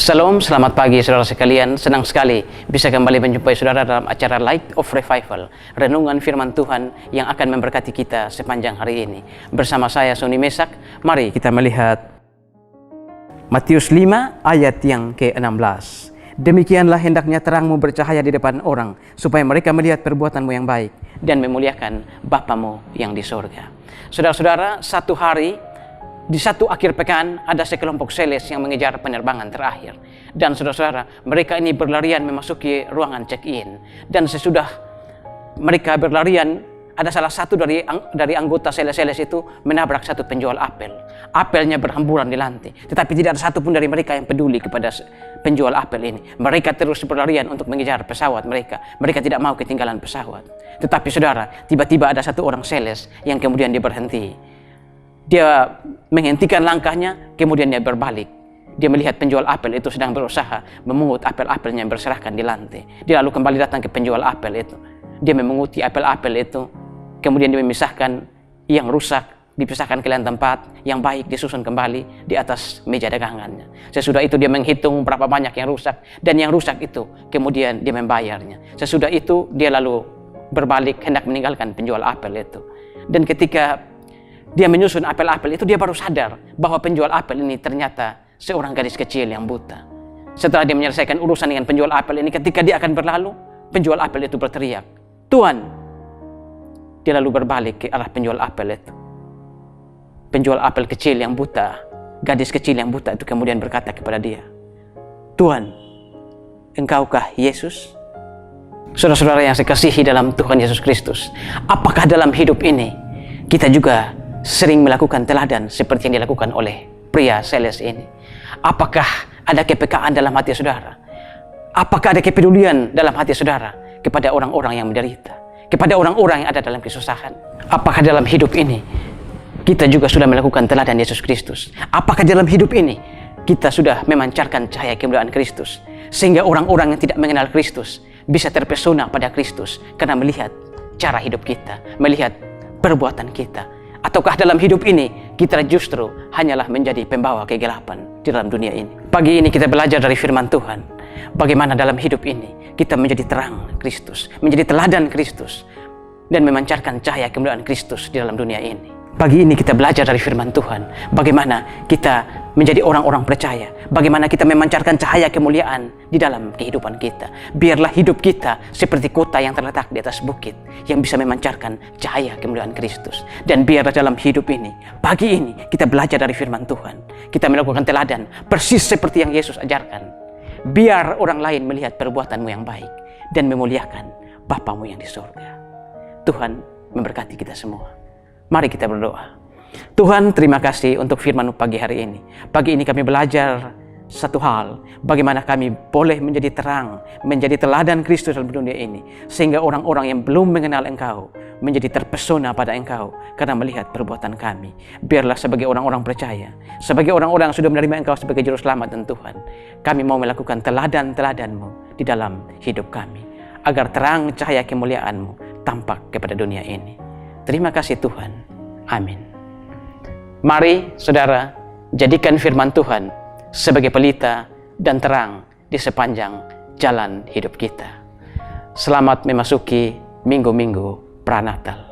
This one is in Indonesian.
Salam, selamat pagi saudara sekalian. Senang sekali bisa kembali menjumpai saudara dalam acara Light of Revival, renungan firman Tuhan yang akan memberkati kita sepanjang hari ini. Bersama saya Sony Mesak, mari kita melihat Matius 5 ayat yang ke-16. Demikianlah hendaknya terangmu bercahaya di depan orang, supaya mereka melihat perbuatanmu yang baik dan memuliakan Bapamu yang di sorga. Saudara-saudara, satu hari di satu akhir pekan ada sekelompok sales yang mengejar penerbangan terakhir. Dan saudara-saudara, mereka ini berlarian memasuki ruangan check-in. Dan sesudah mereka berlarian, ada salah satu dari anggota sales-sales itu menabrak satu penjual apel. Apelnya berhamburan di lantai. Tetapi tidak ada satupun dari mereka yang peduli kepada penjual apel ini. Mereka terus berlarian untuk mengejar pesawat mereka. Mereka tidak mau ketinggalan pesawat. Tetapi saudara, tiba-tiba ada satu orang sales yang kemudian dia berhenti. Dia menghentikan langkahnya, kemudian dia berbalik. Dia melihat penjual apel itu sedang berusaha memungut apel-apelnya yang berserakan di lantai. Dia lalu kembali datang ke penjual apel itu. Dia memunguti apel-apel itu, kemudian dia memisahkan yang rusak, dipisahkan ke lain tempat, yang baik disusun kembali di atas meja dagangannya. Sesudah itu dia menghitung berapa banyak yang rusak, dan yang rusak itu kemudian dia membayarnya. Sesudah itu dia lalu berbalik hendak meninggalkan penjual apel itu. Dan ketika dia menyusun apel-apel itu, dia baru sadar bahwa penjual apel ini ternyata seorang gadis kecil yang buta. Setelah dia menyelesaikan urusan dengan penjual apel ini, ketika dia akan berlalu, penjual apel itu berteriak, "Tuan!" Dia lalu berbalik ke arah penjual apel itu. Penjual apel kecil yang buta, gadis kecil yang buta itu kemudian berkata kepada dia, "Tuan, engkaukah Yesus?" Saudara-saudara yang saya kasihi dalam Tuhan Yesus Kristus, apakah dalam hidup ini kita juga sering melakukan teladan seperti yang dilakukan oleh pria sales ini? Apakah ada kepekaan dalam hati saudara? Apakah ada kepedulian dalam hati saudara kepada orang-orang yang menderita, kepada orang-orang yang ada dalam kesusahan? Apakah dalam hidup ini kita juga sudah melakukan teladan Yesus Kristus? Apakah dalam hidup ini kita sudah memancarkan cahaya kemuliaan Kristus, sehingga orang-orang yang tidak mengenal Kristus bisa terpesona pada Kristus karena melihat cara hidup kita, melihat perbuatan kita? Ataukah dalam hidup ini kita justru hanyalah menjadi pembawa kegelapan di dalam dunia ini? Pagi ini kita belajar dari firman Tuhan, bagaimana dalam hidup ini kita menjadi terang Kristus, menjadi teladan Kristus, dan memancarkan cahaya kemuliaan Kristus di dalam dunia ini. Pagi ini kita belajar dari firman Tuhan, bagaimana kita menjadi orang-orang percaya, bagaimana kita memancarkan cahaya kemuliaan di dalam kehidupan kita. Biarlah hidup kita seperti kota yang terletak di atas bukit, yang bisa memancarkan cahaya kemuliaan Kristus. Dan biarlah dalam hidup ini, pagi ini kita belajar dari firman Tuhan, kita melakukan teladan persis seperti yang Yesus ajarkan. Biar orang lain melihat perbuatanmu yang baik dan memuliakan Bapamu yang di surga. Tuhan memberkati kita semua. Mari kita berdoa. Tuhan, terima kasih untuk firman-Mu pagi hari ini. Pagi ini kami belajar satu hal, bagaimana kami boleh menjadi terang, menjadi teladan Kristus dalam dunia ini, sehingga orang-orang yang belum mengenal Engkau menjadi terpesona pada Engkau karena melihat perbuatan kami. Biarlah sebagai orang-orang percaya, sebagai orang-orang yang sudah menerima Engkau sebagai juru selamat dan Tuhan, kami mau melakukan teladan-teladan-Mu di dalam hidup kami, agar terang cahaya kemuliaan-Mu tampak kepada dunia ini. Terima kasih Tuhan. Amin. Mari saudara, jadikan firman Tuhan sebagai pelita dan terang di sepanjang jalan hidup kita. Selamat memasuki minggu-minggu Pranatal.